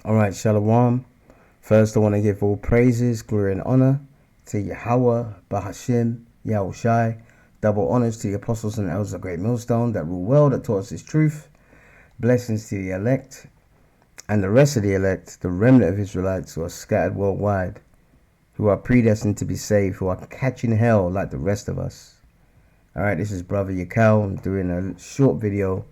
Alright, Shalom. First, I want to give all praises, glory, and honor to Yahweh, Bahashim, Yahushai. Double honors to the apostles and elders of Great Millstone that rule well, that taught us his truth. Blessings to the elect and the rest of the elect, the remnant of Israelites who are scattered worldwide, who are predestined to be saved, who are catching hell like the rest of us. Alright, this is Brother Yakal. I'm doing a short video.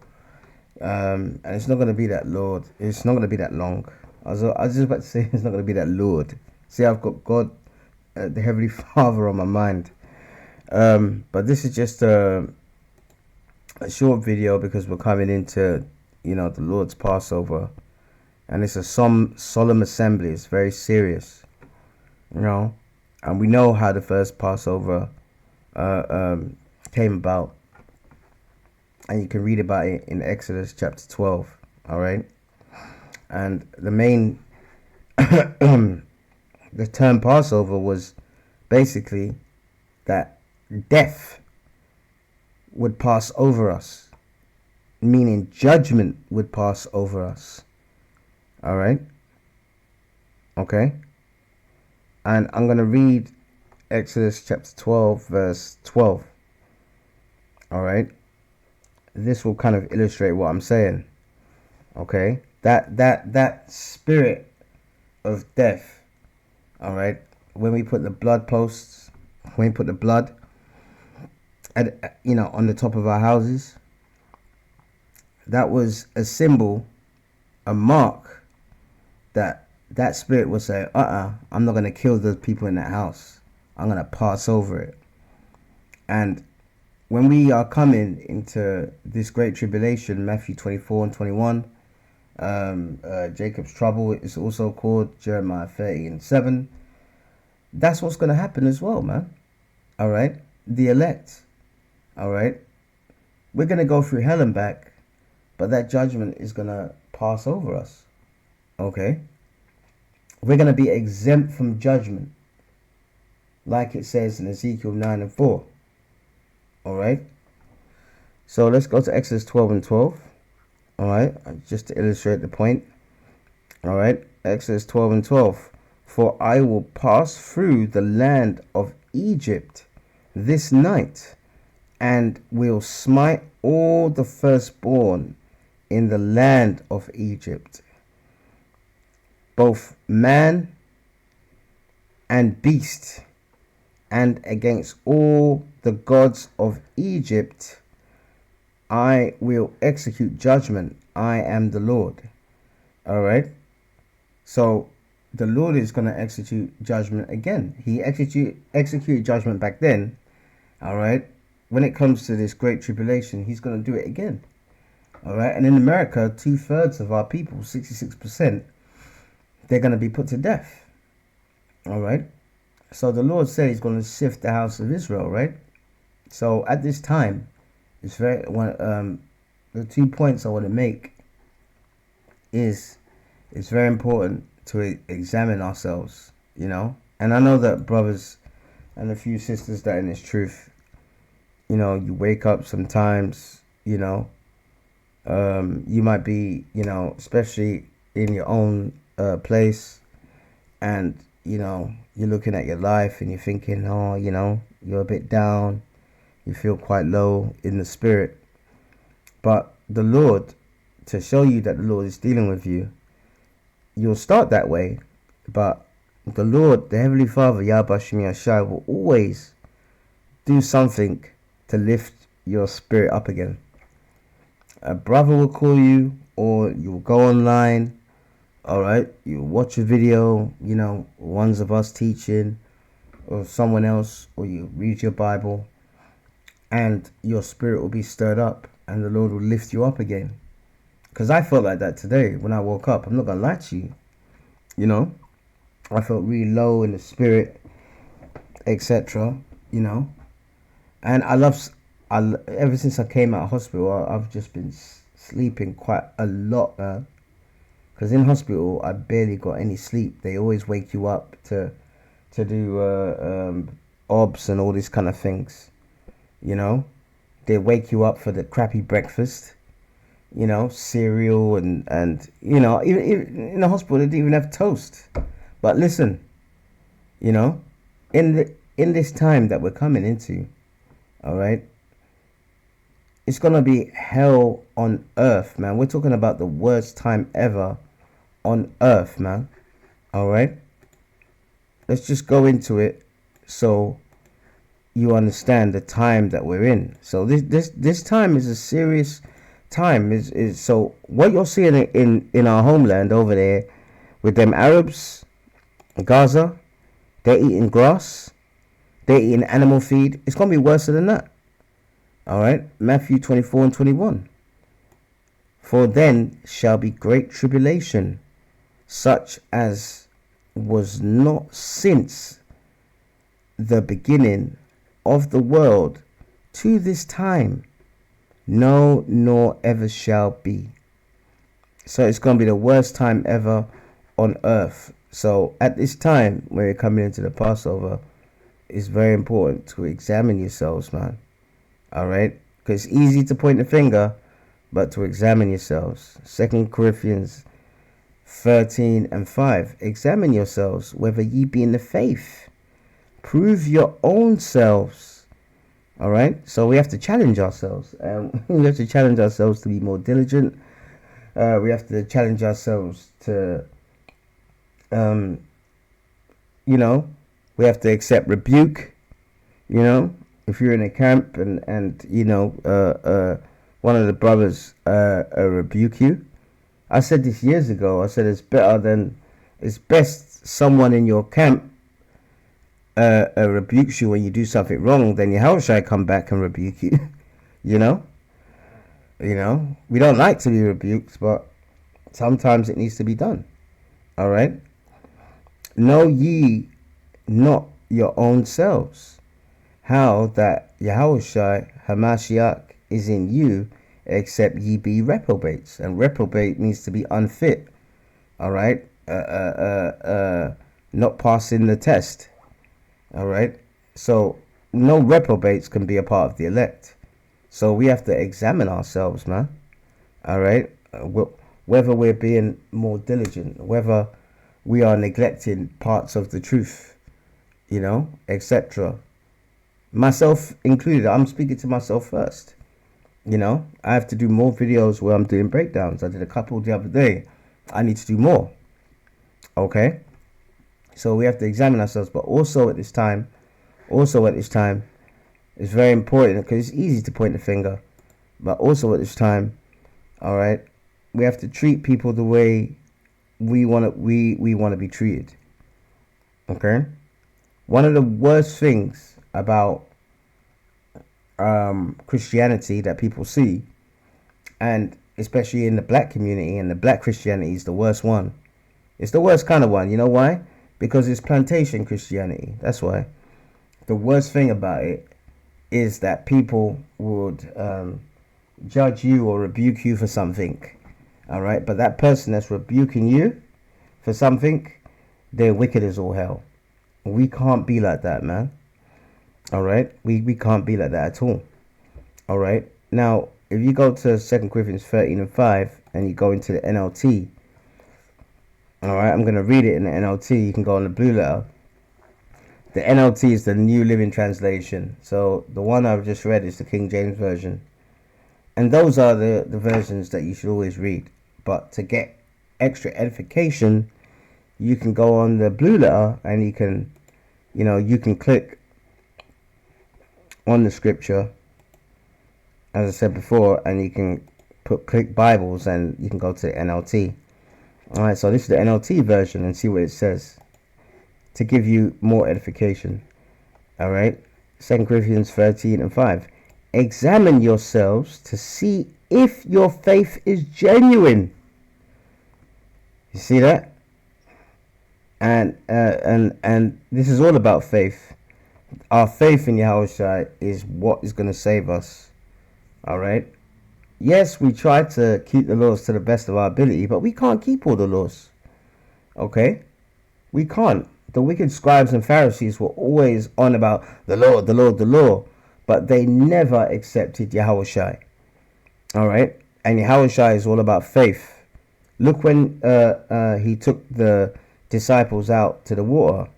And it's not going to be that Lord. It's not going to be that long. I was just about to say it's not going to be that Lord. See, I've got God, the Heavenly Father on my mind. But this is just a short video because we're coming into, the Lord's Passover. And it's a solemn assembly. It's very serious, And we know how the first Passover came about. And you can read about it in Exodus chapter 12. All right. And the main, the term Passover was basically that death would pass over us, meaning judgment would pass over us. All right. Okay. And I'm going to read Exodus chapter 12, verse 12. All right. This will kind of illustrate what I'm saying. Okay. That spirit of death, all right, when we put the blood posts, when we put the blood on the top of our houses, that was a symbol, a mark that spirit would say, I'm not going to kill those people in that house. I'm going to pass over it. And when we are coming into this great tribulation, Matthew 24 and 21, Jacob's trouble is also called, Jeremiah 30 and 7. That's what's going to happen as well, man. All right. The elect. All right. We're going to go through hell and back, but that judgment is going to pass over us. Okay. We're going to be exempt from judgment, like it says in Ezekiel 9 and 4. All right. So let's go to Exodus 12 and 12. All right, just to illustrate the point. All right, Exodus 12 and 12. For I will pass through the land of Egypt this night, and will smite all the firstborn in the land of Egypt, both man and beast, and against all the gods of Egypt I will execute judgment. I am the Lord. All right. So the Lord is going to execute judgment again. He executed judgment back then. All right. When it comes to this great tribulation, he's going to do it again. All right. And in America, 2/3 of our people, 66%, they're going to be put to death. All right. So the Lord said he's going to sift the house of Israel. Right. So at this time, it's very the 2 points I want to make is it's very important to examine ourselves, and I know that brothers and a few sisters that in this truth, you wake up sometimes, you might be, especially in your own place, and you're looking at your life and you're thinking, you're a bit down. You feel quite low in the spirit. But the Lord, to show you that the Lord is dealing with you, you'll start that way. But the Lord, the Heavenly Father, Yahweh Shai, will always do something to lift your spirit up again. A brother will call you, or you'll go online. All right. You watch a video, ones of us teaching, or someone else, or you read your Bible. And your spirit will be stirred up, and the Lord will lift you up again. Because I felt like that today when I woke up. I'm not going to lie to you. I felt really low in the spirit, etc. And ever since I came out of hospital, I've just been sleeping quite a lot. Because in hospital, I barely got any sleep. They always wake you up to do OBS and all these kind of things. They wake you up for the crappy breakfast. cereal and even in the hospital they didn't even have toast. But listen, you know, in this time that we're coming into, all right, it's gonna be hell on earth, man. We're talking about the worst time ever on earth, man. All right, let's just go into it so you understand the time that we're in. So this time is a serious time. Is so what you're seeing in our homeland over there with them Arabs, Gaza, they're eating grass, they're eating animal feed. It's gonna be worse than that. All right, Matthew 24:21. For then shall be great tribulation, such as was not since the beginning of the world to this time, no, nor ever shall be. So it's going to be the worst time ever on earth. So at this time, when you're coming into the Passover, it's very important to examine yourselves, man. All right? Because it's easy to point the finger, but to examine yourselves. 2 Corinthians 13:5. Examine yourselves, whether ye be in the faith. Prove your own selves. All right? So we have to challenge ourselves. We have to challenge ourselves to be more diligent. We have to challenge ourselves to, we have to accept rebuke. If you're in a camp and one of the brothers rebuke you. I said this years ago. I said it's best someone in your camp rebukes you when you do something wrong than how shall I come back and rebuke you? we don't like to be rebuked, but sometimes it needs to be done. All right. Know ye not your own selves, how that Yahushua Hamashiach is in you, except ye be reprobates. And reprobate means to be unfit. All right. Not passing the test. All right. So no reprobates can be a part of the elect. So we have to examine ourselves, man. All right. Whether we're being more diligent, whether we are neglecting parts of the truth, etc. Myself included. I'm speaking to myself first. I have to do more videos where I'm doing breakdowns. I did a couple the other day. I need to do more. Okay. So we have to examine ourselves, but also at this time, it's very important because it's easy to point the finger, but also at this time, all right, we have to treat people the way we want to be treated. Okay. One of the worst things about Christianity that people see, and especially in the black community, and the black Christianity is the worst one. It's the worst kind of one. You know why? Because it's plantation Christianity. That's why. The worst thing about it is that people would judge you or rebuke you for something. All right. But that person that's rebuking you for something, they're wicked as all hell. We can't be like that, man. All right. We can't be like that at all. All right. Now, if you go to 2 Corinthians 13:5 and you go into the NLT, all right, I'm going to read it in the NLT. You can go on the blue letter. The NLT is the New Living Translation. So the one I've just read is the King James Version. And those are the versions that you should always read. But to get extra edification, you can go on the blue letter and you can click on the scripture, as I said before, and you can click Bibles and you can go to the NLT. All right, so this is the NLT version and see what it says to give you more edification. All right, 2 Corinthians 13:5. Examine yourselves to see if your faith is genuine. You see that? And this is all about faith. Our faith in Yahushua is what is going to save us. All right. Yes, we try to keep the laws to the best of our ability, but we can't keep all the laws. Okay? We can't. The wicked scribes and Pharisees were always on about the law, but they never accepted Yahushua. All right? And Yahushua is all about faith. Look when he took the disciples out to the water,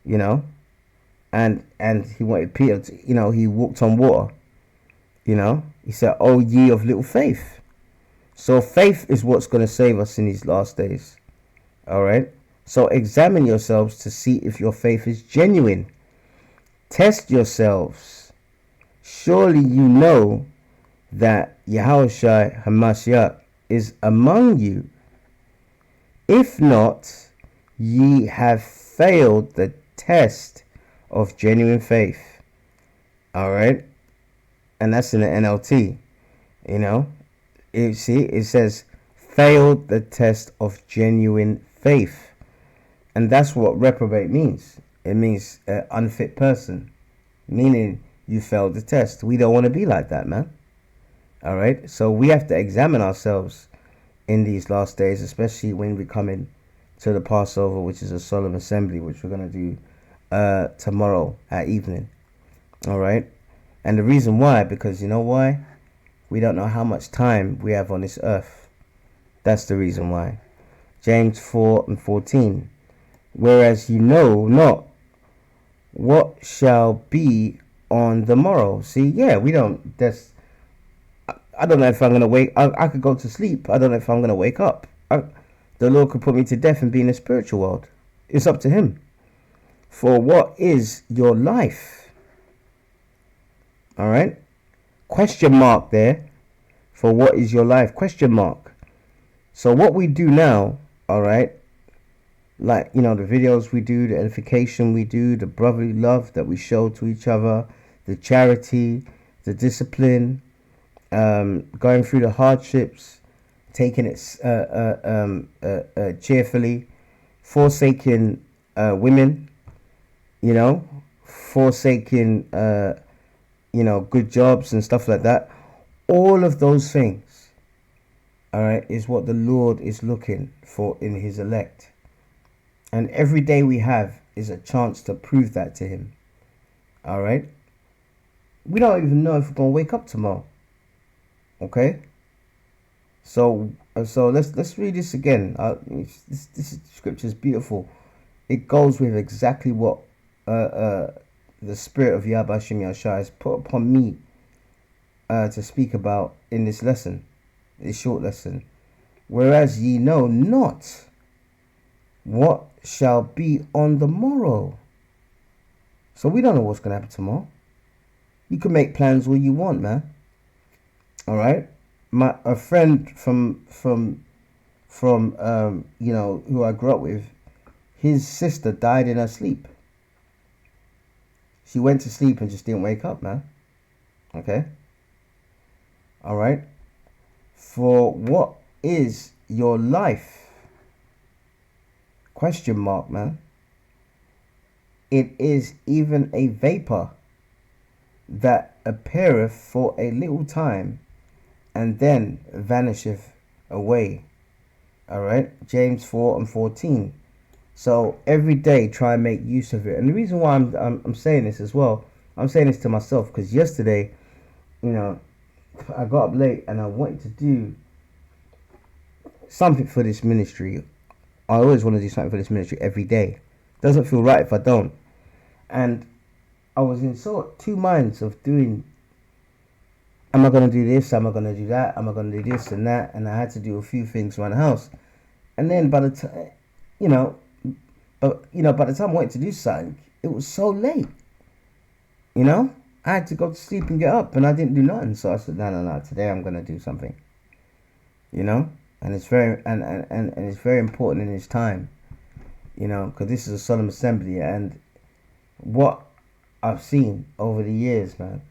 you know, and he wanted Peter to, you know, he walked on water, you know. He said, "Oh, ye of little faith." So faith is what's going to save us in these last days. All right. So examine yourselves to see if your faith is genuine. Test yourselves. Surely you know that Yahushua HaMashiach is among you. If not, ye have failed the test of genuine faith. All right. And that's in the NLT. You know, you see, it says failed the test of genuine faith. And that's what reprobate means. It means unfit person, meaning you failed the test. We don't want to be like that, man. All right. So we have to examine ourselves in these last days, especially when we come in to the Passover, which is a solemn assembly, which we're going to do tomorrow at evening. All right. And the reason why, because you know why? We don't know how much time we have on this earth. That's the reason why. James 4:14. Whereas you know not what shall be on the morrow. See, yeah, we don't. I don't know if I'm going to wake. I could go to sleep. I don't know if I'm going to wake up. The Lord could put me to death and be in the spiritual world. It's up to him. For what is your life? All right. Question mark there. For what is your life? Question mark. So what we do now, all right, like, you know, the videos we do, the edification we do, the brotherly love that we show to each other, the charity, the discipline, going through the hardships, taking it cheerfully, forsaking women, you know, forsaking, you know, good jobs and stuff like that. All of those things, all right, is what the Lord is looking for in his elect. And every day we have is a chance to prove that to him. All right. We don't even know if we're going to wake up tomorrow. Okay. So let's read this again. This scripture is beautiful. It goes with exactly what the Spirit of Yahweh Hashem Yahshua has put upon me to speak about in this lesson, this short lesson. Whereas ye know not what shall be on the morrow. So we don't know what's going to happen tomorrow. You can make plans all you want, man. All right. A friend from you know, who I grew up with, his sister died in her sleep. She went to sleep and just didn't wake up, man. Okay. All right. For what is your life? Question mark, man. It is even a vapor that appeareth for a little time and then vanisheth away. All right. James 4:14. So every day try and make use of it. And the reason why I'm saying this as well, I'm saying this to myself because yesterday, you know, I got up late and I wanted to do something for this ministry. I always want to do something for this ministry every day. Doesn't feel right if I don't. And I was in two minds of doing, am I going to do this? Am I going to do that? Am I going to do this and that? And I had to do a few things around the house. And then by the time, by the time I wanted to do something, it was so late. You know, I had to go to sleep and get up and I didn't do nothing. So I said, no, today I'm going to do something. You know, and it's very, and it's very important in this time, you know, because this is a solemn assembly. And what I've seen over the years, man,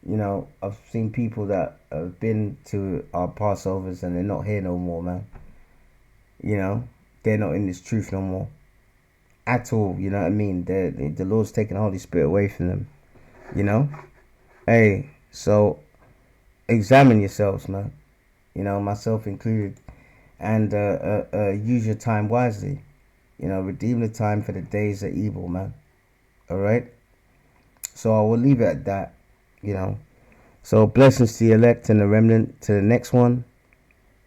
you know, I've seen people that have been to our Passovers and they're not here no more, man. You know, they're not in this truth no more at all. You know what I mean? The Lord's taking the Holy Spirit away from them, you know. Hey, so examine yourselves, man, you know, myself included, and use your time wisely. You know, redeem the time, for the days are evil, man. All right. So I will leave it at that, you know. So blessings to the elect and the remnant. To the next one.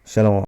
Shalom.